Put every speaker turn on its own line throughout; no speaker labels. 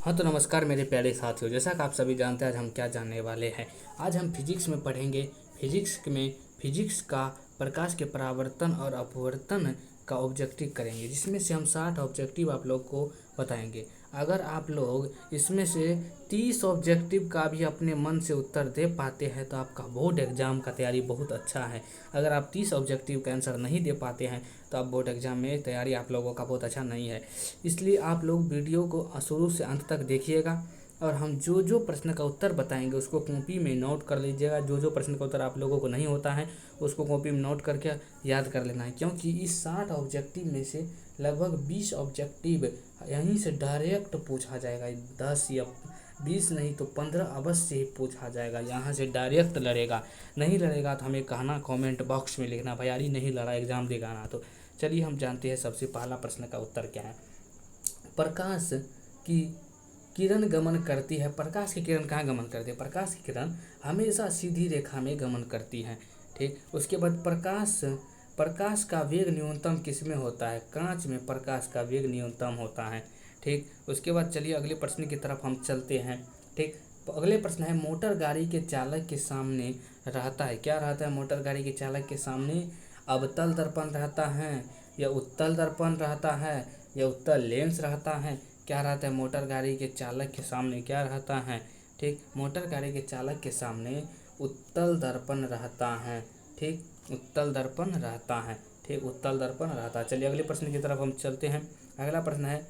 हाँ तो नमस्कार मेरे प्यारे साथियों, जैसा कि आप सभी जानते हैं आज हम क्या जानने वाले हैं। आज हम फिजिक्स में पढ़ेंगे। फिजिक्स का प्रकाश के परावर्तन और अपवर्तन का ऑब्जेक्टिव करेंगे, जिसमें से हम 60 ऑब्जेक्टिव आप लोग को बताएंगे। अगर आप लोग इसमें से 30 ऑब्जेक्टिव का भी अपने मन से उत्तर दे पाते हैं तो आपका बोर्ड एग्जाम का तैयारी बहुत अच्छा है। अगर आप 30 ऑब्जेक्टिव का आंसर नहीं दे पाते हैं तो आप बोर्ड एग्जाम में तैयारी आप लोगों का बहुत अच्छा नहीं है। इसलिए आप लोग वीडियो को शुरू से अंत तक देखिएगा और हम जो जो प्रश्न का उत्तर बताएंगे उसको कॉपी में नोट कर लीजिएगा। जो जो प्रश्न का उत्तर आप लोगों को नहीं होता है उसको कॉपी में नोट करके याद कर लेना है, क्योंकि इस 60 ऑब्जेक्टिव में से लगभग 20 ऑब्जेक्टिव यहीं से डायरेक्ट पूछा जाएगा। 10 या 20 नहीं तो 15 अवश्य ही पूछा जाएगा, यहाँ से डायरेक्ट लड़ेगा। नहीं लड़ेगा तो हमें कहना कमेंट बॉक्स में लिखना भाई यार नहीं लड़ा, एग्जाम देगा ना। तो चलिए हम जानते हैं सबसे पहला प्रश्न का उत्तर क्या है। प्रकाश की किरण गमन करती है। प्रकाश की किरण कहाँ गमन करती है? प्रकाश की किरण हमेशा सीधी रेखा में गमन करती है। ठीक, उसके बाद प्रकाश का वेग न्यूनतम किस में होता है? कांच में प्रकाश का वेग न्यूनतम होता है। ठीक, उसके बाद चलिए अगले प्रश्न की तरफ हम चलते हैं। ठीक, अगले प्रश्न है मोटर गाड़ी के चालक के सामने रहता है। क्या रहता है मोटर गाड़ी के चालक के सामने? अवतल दर्पण रहता है या उत्तल दर्पण रहता है या उत्तल लेंस रहता है? क्या रहता है मोटर गाड़ी के चालक के सामने? क्या रहता है? ठीक, मोटर गाड़ी के चालक के सामने उत्तल दर्पण रहता है। ठीक, उत्तल दर्पण रहता है। ठीक, उत्तल दर्पण रहता है। चलिए अगले प्रश्न की तरफ हम चलते हैं। अगला प्रश्न है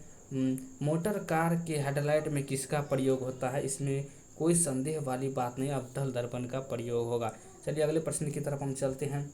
मोटर कार के हेडलाइट में किसका प्रयोग होता है? इसमें कोई संदेह वाली बात नहीं, अवतल दर्पण का प्रयोग होगा। चलिए अगले प्रश्न की तरफ हम चलते हैं।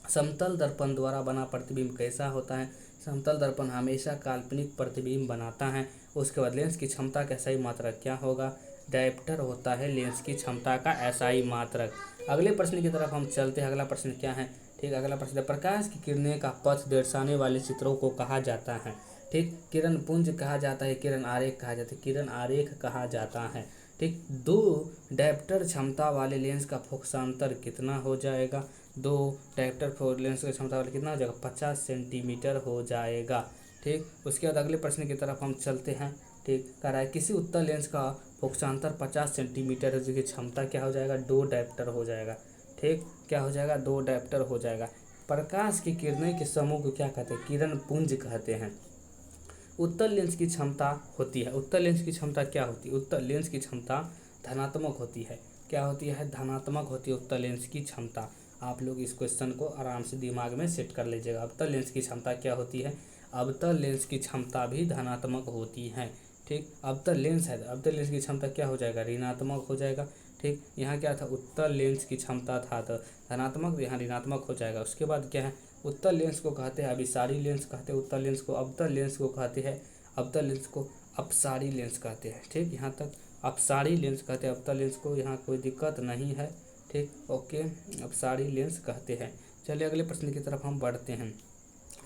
समतल दर्पण द्वारा बना प्रतिबिंब कैसा होता है? समतल दर्पण हमेशा काल्पनिक प्रतिबिंब बनाता है। उसके बाद लेंस की क्षमता का SI मात्रक क्या होगा? डायप्टर होता है लेंस की क्षमता का SI मात्रक। अगले प्रश्न की तरफ हम चलते हैं। अगला प्रश्न क्या है? ठीक, अगला प्रश्न है प्रकाश की किरणें का पथ दर्शाने वाले चित्रों को कहा जाता है। ठीक, किरण पुंज कहा जाता है, किरण आरेख कहा जाता है, किरण आरेख कहा जाता है। ठीक, 2 डायप्टर क्षमता वाले लेंस का फोकसांतर कितना हो जाएगा? 2 डायप्टर फोर लेंस की क्षमता वाले कितना हो जाएगा? 50 सेंटीमीटर हो जाएगा। ठीक, उसके बाद अगले प्रश्न की तरफ हम चलते हैं। ठीक, कह रहा है किसी उत्तल लेंस का फोकसांतर 50 सेंटीमीटर है, जिसकी क्षमता क्या हो जाएगा? 2 डायप्टर हो जाएगा। ठीक, क्या हो जाएगा? 2 डायप्टर हो जाएगा। प्रकाश की किरणें के समूह को क्या कहते हैं? किरण पुंज कहते हैं। उत्तल लेंस की क्षमता होती है, उत्तल लेंस की क्षमता क्या होती है? उत्तल लेंस की क्षमता धनात्मक होती है। क्या होती है? धनात्मक होती है उत्तल लेंस की क्षमता। आप लोग इस क्वेश्चन को आराम से दिमाग में सेट कर लीजिएगा। अवतल लेंस की क्षमता क्या होती है? अवतल लेंस की क्षमता भी धनात्मक होती है। ठीक, अवतल लेंस है, अवतल लेंस की क्षमता क्या हो जाएगा? ऋणात्मक हो जाएगा। ठीक, यहाँ क्या था? उत्तल लेंस की क्षमता था तो धनात्मक, यहाँ ऋणात्मक हो जाएगा। उसके बाद क्या है? उत्तल लेंस को कहते हैं अभिसारी लेंस कहते हैं उत्तल लेंस को। अवतल लेंस को कहते हैं अवतल लेंस को अपसारी लेंस कहते हैं। ठीक, यहाँ तक अपसारी लेंस कहते हैं अवतल लेंस को, यहाँ कोई दिक्कत नहीं है। ठीक, ओके, अपसारी लेंस कहते हैं। चलिए अगले प्रश्न की तरफ हम बढ़ते हैं।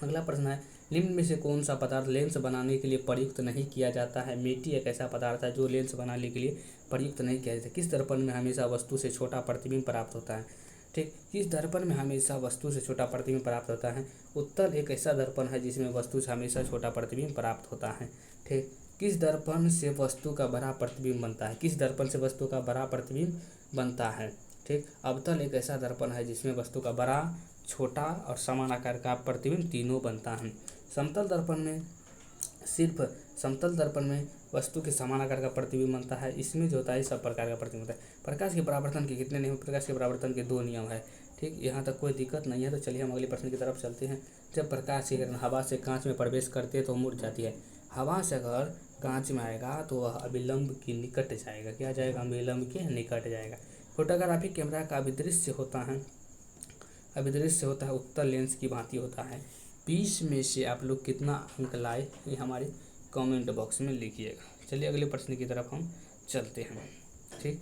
अगला प्रश्न है निम्न में से कौन सा पदार्थ लेंस बनाने के लिए प्रयुक्त नहीं किया जाता है? मिट्टी एक ऐसा पदार्थ है जो लेंस बनाने के लिए प्रयुक्त नहीं किया जाता। किस दर्पण में हमेशा वस्तु से छोटा प्रतिबिंब प्राप्त होता है? ठीक, किस दर्पण में हमेशा वस्तु से छोटा प्रतिबिंब प्राप्त होता है? उत्तल एक ऐसा दर्पण है जिसमें वस्तु से हमेशा छोटा प्रतिबिंब प्राप्त होता है। ठीक, किस दर्पण से वस्तु का बड़ा प्रतिबिंब बनता है? किस दर्पण से वस्तु का बड़ा प्रतिबिंब बनता है? ठीक, अवतल एक ऐसा दर्पण है जिसमें वस्तु का बड़ा, छोटा और समान आकार का प्रतिबिंब तीनों बनता है। समतल दर्पण में सिर्फ समतल दर्पण में वस्तु के समान आकार का प्रतिबिंब बनता है। इसमें जो होता है सब प्रकार का प्रतिबिंब होता है। प्रकाश के परावर्तन के कितने नियम? प्रकाश के परावर्तन के 2 नियम है। ठीक, यहाँ तक कोई दिक्कत नहीं है। तो चलिए हम अगले प्रश्न की तरफ चलते हैं। जब प्रकाश की किरण हवा से कांच में प्रवेश करती है तो मुड़ जाती है। हवा से अगर कांच में आएगा तो वह अभिलंब की निकट जाएगा। क्या जाएगा? अभिलंब के निकट जाएगा। फोटोग्राफी कैमरा का अभिदृश्य होता है, अभिदृश्य होता है उत्तल लेंस की भांति होता है। 20 में से आप लोग कितना अंक लाए ये हमारे कमेंट बॉक्स में लिखिएगा। चलिए अगले प्रश्न की तरफ हम चलते हैं। ठीक,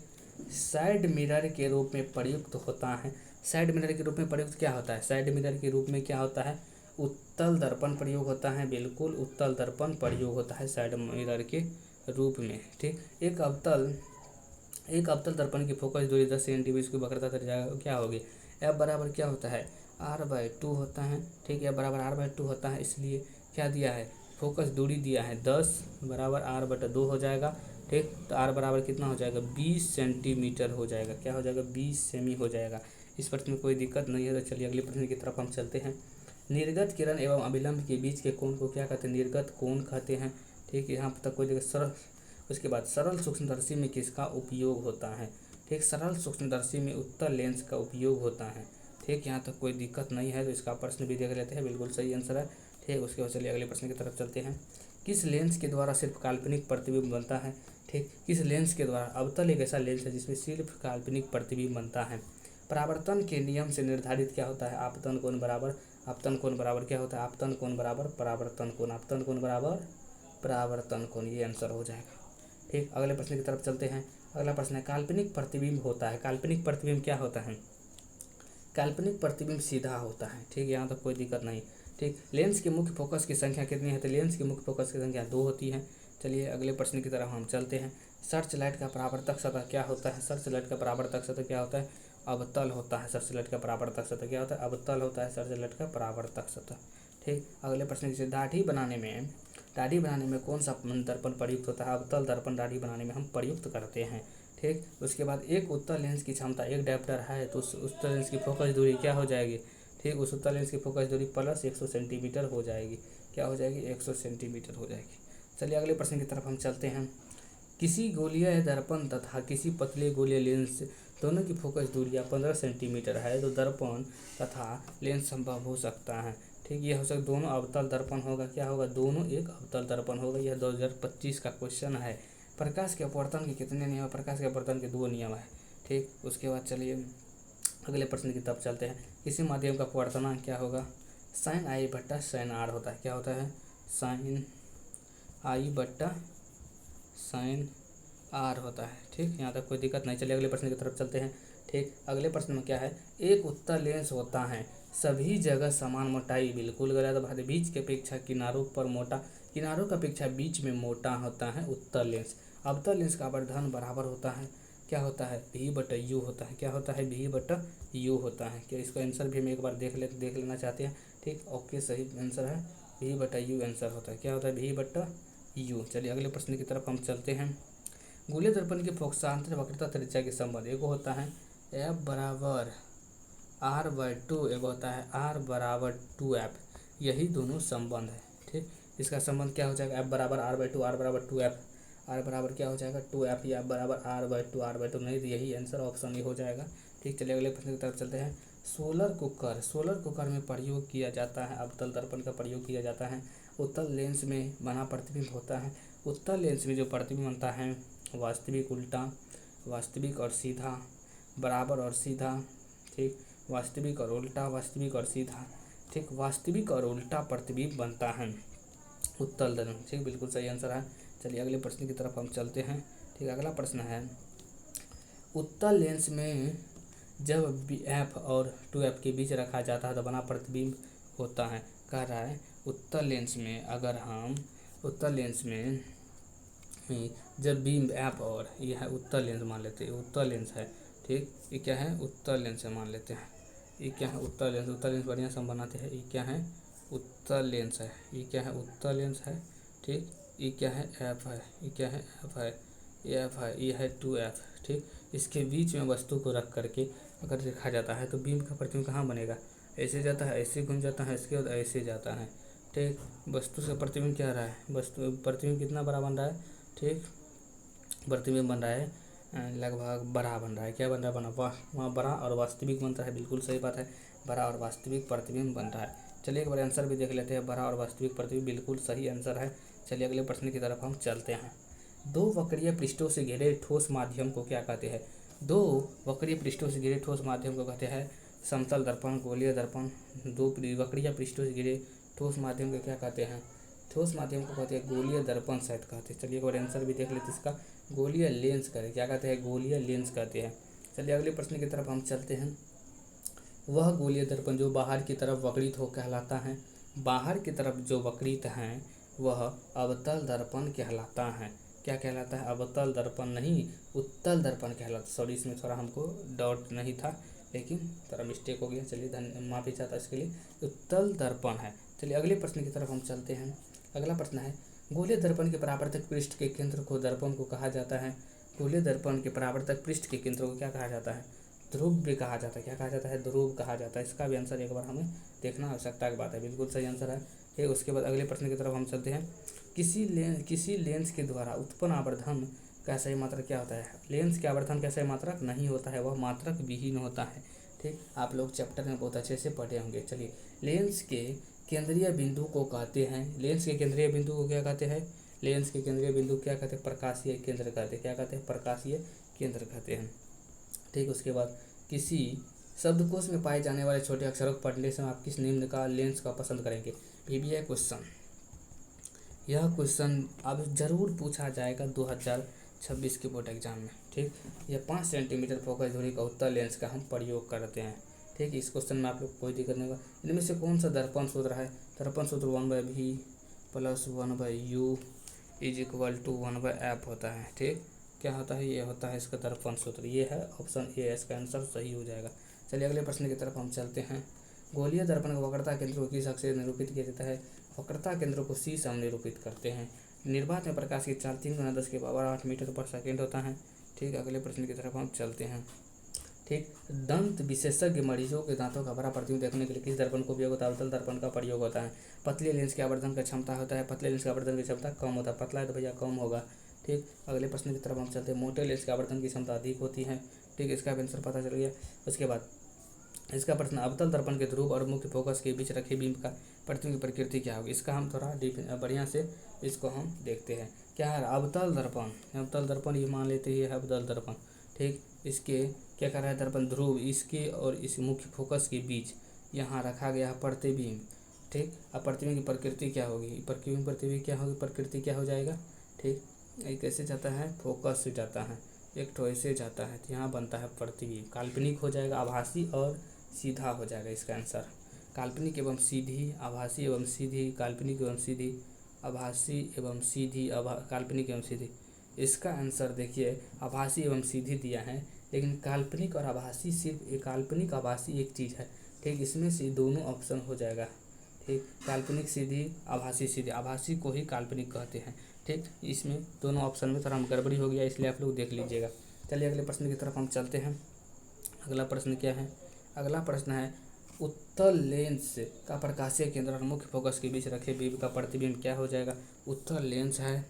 साइड मिरर के रूप में प्रयुक्त होता है। साइड मिरर के रूप में प्रयुक्त क्या होता है? साइड मिरर के रूप में क्या होता है? उत्तल दर्पण प्रयोग होता है। बिल्कुल उत्तल दर्पण प्रयोग होता है साइड मिरर के रूप में। ठीक, एक अवतल दर्पण की फोकस दूरी 10 सेंटीमीटर की वक्रता क्या होगी? F बराबर क्या होता है? R/2 होता है। ठीक है, बराबर R/2 होता है। इसलिए क्या दिया है? फोकस दूरी दिया है 10 बराबर r/2 हो जाएगा। ठीक, तो r बराबर कितना हो जाएगा 20 सेंटीमीटर हो जाएगा। क्या हो जाएगा 20 सेमी हो जाएगा। इस प्रश्न में कोई दिक्कत नहीं है। तो चलिए अगले प्रश्न की तरफ हम चलते हैं। निर्गत किरण एवं अभिलंब के बीच के कोण को क्या कहते हैं, निर्गत कोण कहते हैं। ठीक, यहाँ तक कोई दिक्कत। सरल, उसके बाद सरल सूक्ष्मदर्शी में किसका उपयोग होता है। ठीक, सरल सूक्ष्मदर्शी में उत्तल लेंस का उपयोग होता है। ठीक, यहाँ तक कोई दिक्कत नहीं है। तो इसका प्रश्न भी देख लेते हैं, बिल्कुल सही आंसर है। ठीक, उसके बाद चलिए अगले प्रश्न की तरफ चलते हैं। किस लेंस के द्वारा सिर्फ काल्पनिक प्रतिबिंब बनता है। ठीक, किस लेंस के द्वारा। अवतल एक ऐसा लेंस है जिसमें सिर्फ काल्पनिक प्रतिबिंब बनता है। परावर्तन के नियम से निर्धारित क्या होता है, आपतन कोण बराबर, आपतन कोण बराबर क्या होता है, आपतन कोण बराबर परावर्तन कोण, आपतन कोण बराबर परावर्तन कोण, ये आंसर हो जाएगा। ठीक, अगले प्रश्न की तरफ चलते हैं। अगला प्रश्न है काल्पनिक प्रतिबिंब होता है। काल्पनिक प्रतिबिंब क्या होता है, काल्पनिक प्रतिबिंब सीधा होता है। ठीक, यहाँ तक कोई दिक्कत नहीं। ठीक, लेंस के मुख्य फोकस की संख्या कितनी है, तो लेंस की मुख्य फोकस की संख्या 2 होती है। चलिए अगले प्रश्न की तरफ हम चलते हैं। सर्च लाइट का परावर्तक सतह क्या होता है, सर्च लाइट का परावर्तक सतह क्या होता है, अवतल होता है। सर्च लाइट का परावर्तक सतह क्या होता है, अवतल होता है सर्च लाइट का परावर्तक सतह। ठीक, अगले प्रश्न की दाढ़ी बनाने में कौन सा दर्पण प्रयुक्त होता है, अवतल दर्पण दाढ़ी बनाने में हम प्रयुक्त करते हैं। ठीक, उसके बाद एक उत्तल लेंस की क्षमता 1 डायप्टर है तो उस उत्तल लेंस की फोकस दूरी क्या हो जाएगी। ठीक, उस उत्तल लेंस की फोकस दूरी प्लस 100 सेंटीमीटर हो जाएगी। क्या हो जाएगी, 100 सेंटीमीटर हो जाएगी। चलिए अगले प्रश्न की तरफ हम चलते हैं। किसी गोलीय दर्पण तथा किसी पतले गोलीय लेंस दोनों की फोकस दूरियाँ 15 सेंटीमीटर है तो दर्पण तथा लेंस संभव हो सकता है। ठीक, ये हो सकता दोनों अवतल दर्पण होगा। क्या होगा, दोनों एक अवतल दर्पण होगा। यह 2025 का क्वेश्चन है। प्रकाश के अपवर्तन के कितने नियम है, प्रकाश के अपवर्तन के 2 नियम है। ठीक, उसके बाद चलिए अगले प्रश्न की तरफ चलते हैं। किसी माध्यम का अपवर्तनांक क्या होगा, sin i बट्टा sin r होता है। क्या होता है, sin i बट्टा sin r होता है। ठीक, यहाँ तक कोई दिक्कत नहीं। चलिए अगले प्रश्न की तरफ चलते हैं। ठीक, अगले प्रश्न में क्या है, एक उत्तल लेंस होता है सभी जगह समान मोटाई, बिल्कुल गलत बात है। बीच की अपेक्षा किनारों पर मोटा, किनारों की अपेक्षा बीच में मोटा होता है उत्तल लेंस। अवतल लेंस का आवर्धन बराबर होता है, क्या होता है, v/u होता है। क्या होता है, v/u होता है। क्या इसका आंसर भी हम एक बार देख लेना चाहते हैं। ठीक, ओके, सही आंसर है, v/u आंसर होता है। क्या होता है, v/u। चलिए अगले प्रश्न की तरफ हम चलते हैं। गोलीय दर्पण की फोकसांतर वक्रता त्रिज्या के संबंध, एक होता है f बराबर r/2, एक होता है r बराबर 2f, यही दोनों संबंध है। ठीक, इसका संबंध क्या हो जाएगा, f बराबर r/2, r बराबर 2f, r बराबर क्या हो जाएगा 2f, या बराबर r/2 नहीं, तो यही आंसर ऑप्शन ही हो जाएगा। ठीक, चलिए अगले प्रश्न की तरफ चलते हैं। सोलर कुकर में प्रयोग किया जाता है, अवतल दर्पण का प्रयोग किया जाता है। उत्तल लेंस में बना प्रतिबिंब होता है। उत्तल लेंस में जो प्रतिबिंब बनता है वास्तविक, उल्टा, वास्तविक और सीधा, बराबर और सीधा। ठीक, वास्तविक और उल्टा, वास्तविक और सीधा। ठीक, वास्तविक और उल्टा प्रतिबिंब बनता है उत्तल दर्पण। ठीक, बिल्कुल सही आंसर है। चलिए अगले प्रश्न की तरफ हम चलते हैं। ठीक, अगला प्रश्न है, उत्तल लेंस में जब f और 2f के बीच रखा जाता है तो बना प्रतिबिंब होता है। कह रहा है उत्तल लेंस में, अगर हम उत्तल लेंस में जब बीम f और यह है उत्तल लेंस मान लेते हैं, उत्तल लेंस है। ठीक, ये क्या है, उत्तल लेंस है मान लेते हैं। ये क्या है, उत्तल लेंस। उत्तल लेंस बढ़िया से हम बनाते हैं। ये क्या है, उत्तल लेंस है। ये क्या है, उत्तल लेंस है। ठीक, ये क्या है, f है। ये क्या है, f है, ये f है, ये है 2f। ठीक, इसके बीच में वस्तु को रख करके अगर देखा जाता है तो बीम का प्रतिबिंब कहाँ बनेगा, ऐसे जाता है, ऐसे घूम जाता है, इसके बाद ऐसे जाता है। ठीक, वस्तु से प्रतिबिंब क्या रहा है, वस्तु प्रतिबिंब कितना बड़ा बन रहा है। ठीक, प्रतिबिंब बन रहा है लगभग बड़ा बन रहा है। क्या बन रहा है, वहाँ बड़ा और वास्तविक बनता है। बिल्कुल सही बात है, बड़ा और वास्तविक प्रतिबिंब बन रहा है। चलिए एक बार आंसर भी देख लेते हैं। बड़ा और वास्तविक प्रतिबिंब बिल्कुल सही आंसर है। चलिए अगले प्रश्न की तरफ हम चलते हैं। दो वक्रीय पृष्ठों से घिरे ठोस माध्यम को क्या कहते हैं, दो वक्रीय पृष्ठों से घिरे ठोस माध्यम को कहते हैं समतल दर्पण, गोलीय दर्पण। दो वक्रीय पृष्ठों से घिरे ठोस माध्यम को क्या कहते हैं, ठोस माध्यम को कहते हैं गोलीय दर्पण शायद कहते हैं। चलिए एक बार आंसर भी देख लेते इसका, गोलीय लेंस कहते हैं। क्या कहते हैं, गोलीय लेंस कहते हैं। चलिए अगले प्रश्न की तरफ हम चलते हैं। वह गोलीय दर्पण जो बाहर की तरफ वक्रित हो कहलाता है, बाहर की तरफ जो वक्रित हैं वह अवतल दर्पण कहलाता है। क्या कहलाता है, अवतल दर्पण नहीं, उत्तल दर्पण कहलाता। सॉरी, इसमें थोड़ा हमको डाउट नहीं था, लेकिन थोड़ा मिस्टेक हो गया। चलिए माफ़ी चाहता इसके लिए, उत्तल दर्पण है। चलिए अगले प्रश्न की तरफ हम चलते हैं। अगला प्रश्न है, गोलीय दर्पण के परावर्तक पृष्ठ के केंद्र को दर्पण को कहा जाता है। गोलीय दर्पण के परावर्तक पृष्ठ के केंद्र को क्या कहा जाता है? ध्रुव भी कहा जाता है। क्या कहा जाता है? ध्रुव कहा जाता है। इसका भी आंसर एक बार हमें देखना आवश्यकता की बात है। बिल्कुल सही आंसर है। ठीक, उसके बाद अगले प्रश्न की तरफ हम चलते हैं। किसी लेंस के द्वारा उत्पन्न आवर्धन का सही मात्रक क्या होता है? लेंस के आवर्धन का सही मात्रक नहीं होता है, वह मात्रक विहीन होता है। ठीक, आप लोग चैप्टर में बहुत अच्छे से पढ़े होंगे। चलिए, लेंस के केंद्रीय बिंदु को कहते हैं, लेंस के केंद्रीय बिंदु को क्या कहते हैं? लेंस के केंद्रीय बिंदु क्या कहते हैं? प्रकाशीय केंद्र कहते हैं। क्या कहते हैं? प्रकाशीय केंद्र कहते हैं। ठीक, उसके बाद किसी शब्दकोश में पाए जाने वाले छोटे अक्षरों को पढ़ने से आप किस निम्न का लेंस का पसंद करेंगे? पीबीआई क्वेश्चन, यह क्वेश्चन अब जरूर पूछा जाएगा 2026 के बोर्ड एग्जाम में। ठीक, यह 5 सेंटीमीटर फोकस दूरी का उत्तल लेंस का हम प्रयोग करते हैं। ठीक, इस क्वेश्चन में आप लोग कोई दिक्कत नहीं होगा। इनमें से कौन सा दर्पण सूत्र है? दर्पण सूत्र 1/v + 1/u = 1/f होता है। ठीक, क्या होता है? ये होता है इसका दर्पण सूत्र। ये है ऑप्शन ए, इसका आंसर सही हो जाएगा। चलिए अगले प्रश्न की तरफ हम चलते हैं। गोलीय दर्पण का वक्रता केंद्र को किस अक्ष से निरूपित किया जाता है? वक्रता केंद्र को सी से हम निरूपित करते हैं। निर्वात में प्रकाश की चाल 3×10⁸ मीटर/सेकंड होता है। ठीक, अगले प्रश्न की तरफ हम चलते हैं। ठीक, दंत विशेषज्ञ मरीजों के दांतों का बड़ा प्रतिबिंब देखने के लिए किस दर्पण का उपयोग होता है? अवतल दर्पण का प्रयोग होता है। पतले लेंस की आवर्धन का क्षमता होता है, पतले लेंस की आवर्धन की क्षमता कम होता है। पतला है तो भैया कम होगा। ठीक, अगले प्रश्न की तरफ हम चलते हैं। मोटे लेंस की आवर्धन की क्षमता अधिक होती है। ठीक, इसका भी आंसर पता चल गया। उसके बाद इसका प्रश्न, अवतल दर्पण के ध्रुव और मुख्य फोकस के बीच रखे बीम का प्रतिबिंब की प्रकृति क्या होगी? इसका हम थोड़ा बढ़िया से इसको हम देखते हैं। क्या है? अवतल दर्पण, अवतल दर्पण ये मान लेते हैं, अवतल दर्पण। ठीक, इसके क्या कर रहा है? दर्पण ध्रुव इसके और इस मुख्य फोकस के बीच यहाँ रखा गया है प्रतिबिंब। ठीक, अब प्रतिबिंब की प्रकृति क्या होगी? प्रतिबिंब क्या होगी? प्रकृति क्या हो जाएगा? ठीक, ये कैसे जाता है? फोकस से जाता है, एक ठो ऐसे जाता है, तो यहाँ बनता है प्रतिबिंब। काल्पनिक हो जाएगा, आभासी और सीधा हो जाएगा इसका आंसर। काल्पनिक एवं सीधी, आभासी एवं सीधी, काल्पनिक एवं सीधी, आभासी एवं सीधी, काल्पनिक एवं सीधी। इसका आंसर देखिए, आभासी एवं सीधी दिया है, लेकिन काल्पनिक और आभासी सिर्फ एक, काल्पनिक आभासी एक चीज़ है। ठीक, इसमें से दोनों ऑप्शन हो जाएगा। ठीक, काल्पनिक सीधी, आभासी सीधी, आभासी को ही काल्पनिक कहते हैं। ठीक, इसमें दोनों ऑप्शन में थोड़ा गड़बड़ी हो गया, इसलिए आप लोग देख लीजिएगा। चलिए अगले प्रश्न की तरफ हम चलते हैं। अगला प्रश्न क्या है? अगला प्रश्न है, उत्तल लेंस का प्रकाशीय केंद्र और मुख्य फोकस के बीच रखे बीम का प्रतिबिंब क्या हो जाएगा? उत्तल लेंस है।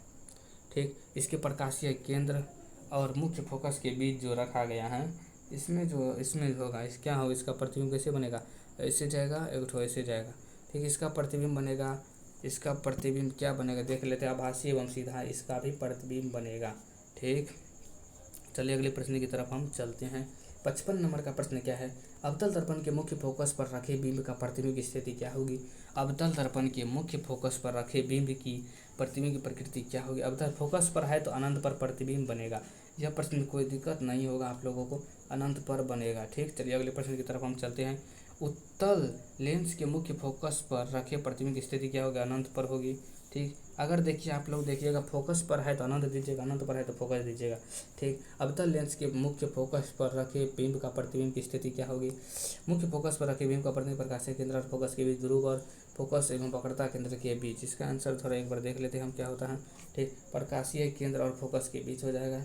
ठीक, इसके प्रकाशीय केंद्र और मुख्य फोकस के बीच जो रखा गया है, इसमें होगा, इस क्या होगा? इसका प्रतिबिंब कैसे बनेगा? ऐसे जाएगा, एक ठो ऐसे जाएगा। ठीक, इसका प्रतिबिंब बनेगा, इसका प्रतिबिंब क्या बनेगा? देख लेते हैं। आभासी एवं सीधा, इसका भी प्रतिबिंब बनेगा। ठीक, चलिए अगले प्रश्न की तरफ हम चलते हैं। 55 नंबर का प्रश्न क्या है? अवतल दर्पण के मुख्य फोकस पर रखे बिंब का प्रतिबिंब की स्थिति क्या होगी? अवतल दर्पण के मुख्य फोकस पर रखे बिंब की प्रतिबिंब की प्रकृति क्या होगी? अवतल फोकस पर है तो अनंत पर प्रतिबिंब बनेगा। यह प्रश्न कोई दिक्कत नहीं होगा आप लोगों को, अनंत पर बनेगा। ठीक, चलिए अगले प्रश्न की तरफ हम चलते हैं। उत्तल लेंस के मुख्य फोकस पर रखे प्रतिबिंब की स्थिति क्या होगी? अनंत पर होगी। ठीक, अगर देखिए आप लोग देखिएगा, फोकस पर है तो अनंत दीजिएगा, अनंत पर है तो फोकस दीजिएगा। ठीक, अवतल लेंस के मुख्य फोकस पर रखे बिंब का प्रतिबिंब की स्थिति क्या होगी? मुख्य फोकस पर रखे बिंब का प्रतिबिंब प्रकाशीय केंद्र और फोकस के बीच, ध्रुव और फोकस एवं वक्रता केंद्र के बीच। इसका आंसर थोड़ा एक बार देख लेते हैं हम क्या होता है। ठीक, प्रकाशीय केंद्र और फोकस के बीच हो जाएगा।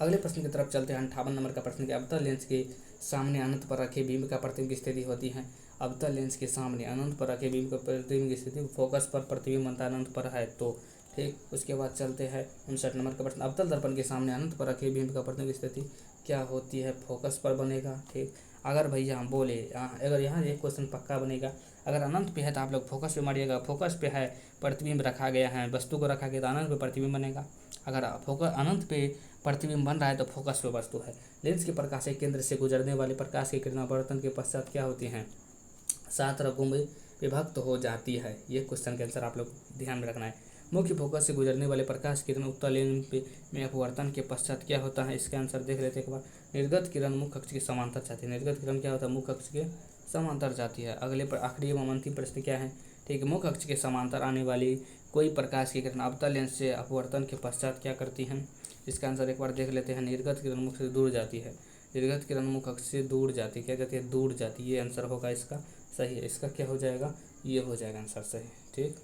अगले प्रश्न की तरफ चलते हैं। 58 नंबर का प्रश्न, अवतल लेंस के सामने अनंत पर रखे बिंब का प्रतिबिंब की स्थिति होती है। अवतल लेंस के सामने अनंत पर रखे बिंब का प्रतिबिंब की स्थिति, फोकस पर प्रतिबिंब बनता है अनंत पर है तो। ठीक, उसके बाद चलते हैं 59 नंबर का प्रश्न, अवतल दर्पण के सामने अनंत पर रखे बिंब का प्रतिबिंब की स्थिति क्या होती है? फोकस पर बनेगा। ठीक, अगर भैया हम बोले अगर यहाँ एक क्वेश्चन पक्का बनेगा, अगर अनंत पे है तो आप लोग फोकस पे मारिएगा, फोकस पे है प्रतिबिंब रखा गया है, वस्तु को रखा गया तो अनंत पे प्रतिबिंब बनेगा। अगर फोकस अनंत पे प्रतिबिंब बन रहा है तो फोकस पे वस्तु है। लेंस के प्रकाशीय केंद्र से गुजरने वाले प्रकाश की किरण अपवर्तन के पश्चात क्या होती हैं? 7 रंगों में विभक्त हो जाती है। ये क्वेश्चन के आंसर आप लोग ध्यान में रखना है। मुख्य फोकस से गुजरने वाले प्रकाश किरण उत्तल लेंस में अपवर्तन के पश्चात क्या होता है? इसका आंसर देख लेते हैं एक बार। निर्गत किरण मुख्य अक्ष के समांतर जाती है। निर्गत किरण क्या होता है? मुख्य अक्ष के समांतर जाती है। अगले पर आखिरी एवं अंतिम प्रश्न क्या है? ठीक है, मुख्य अक्ष के समांतर आने वाली कोई प्रकाश की किरण अवतल लेंस से अपवर्तन के पश्चात क्या करती हैं? इसका आंसर एक बार देख लेते हैं। निर्गत किरण मुख्य से दूर जाती है। निर्गत किरण मुख्य अक्ष से दूर जाती है। क्या जाती है? दूर जाती है। ये आंसर होगा इसका सही है। इसका क्या हो जाएगा? ये हो जाएगा आंसर सही। ठीक,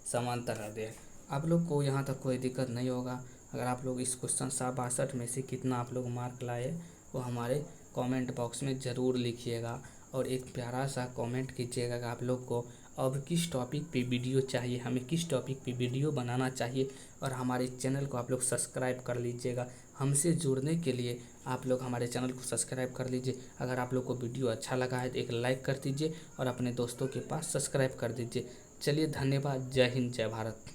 समांतर अध्याय। आप लोग को यहाँ तक कोई दिक्कत नहीं होगा। अगर आप लोग इस क्वेश्चन 62 में से कितना आप लोग मार्क लाए वो हमारे कमेंट बॉक्स में ज़रूर लिखिएगा, और एक प्यारा सा कमेंट कीजिएगा कि आप लोग को अब किस टॉपिक पे वीडियो चाहिए, हमें किस टॉपिक पे वीडियो बनाना चाहिए, और हमारे चैनल को आप लोग सब्सक्राइब कर लीजिएगा। हमसे जुड़ने के लिए आप लोग हमारे चैनल को सब्सक्राइब कर लीजिए। अगर आप लोग को वीडियो अच्छा लगा है तो एक लाइक कर दीजिए और अपने दोस्तों के पास सब्सक्राइब कर दीजिए। चलिए, धन्यवाद। जय हिंद, जय भारत।